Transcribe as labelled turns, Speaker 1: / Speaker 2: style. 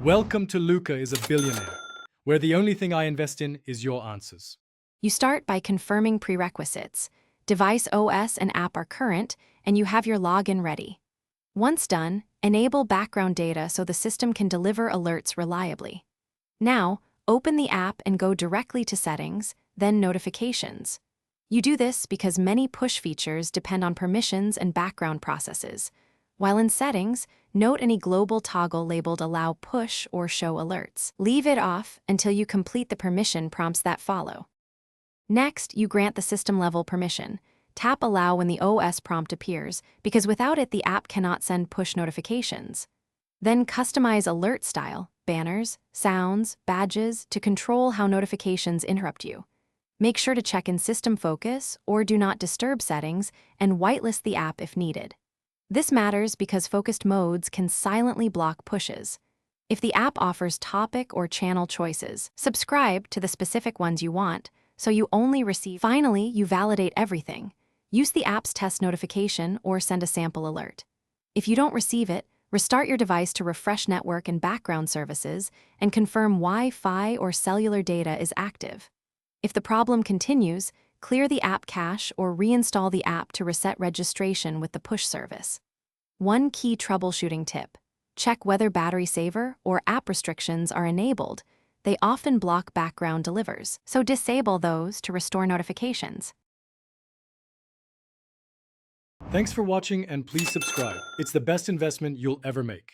Speaker 1: Welcome to Luca is a Billionaire, where the only thing I invest in is your answers.
Speaker 2: You start by confirming prerequisites. Device OS and app are current, and you have your login ready. Once done, enable background data so the system can deliver alerts reliably. Now, open the app and go directly to Settings, then Notifications. You do this because many push features depend on permissions and background processes. While in Settings, note any global toggle labeled Allow Push or Show Alerts. Leave it off until you complete the permission prompts that follow. Next, you grant the system-level permission. Tap Allow when the OS prompt appears, because without it the app cannot send push notifications. Then customize alert style, banners, sounds, badges to control how notifications interrupt you. Make sure to check in System Focus or Do Not Disturb settings and whitelist the app if needed. This matters because focused modes can silently block pushes. If the app offers topic or channel choices, subscribe to the specific ones you want, so you only receive. Finally, you validate everything. Use the app's test notification or send a sample alert. If you don't receive it, restart your device to refresh network and background services and confirm Wi-Fi or cellular data is active. If the problem continues, clear the app cache or reinstall the app to reset registration with the push service. One key troubleshooting tip: check whether battery saver or app restrictions are enabled. They often block background delivers, so disable those to restore notifications.
Speaker 1: Thanks for watching and please subscribe. It's the best investment you'll ever make.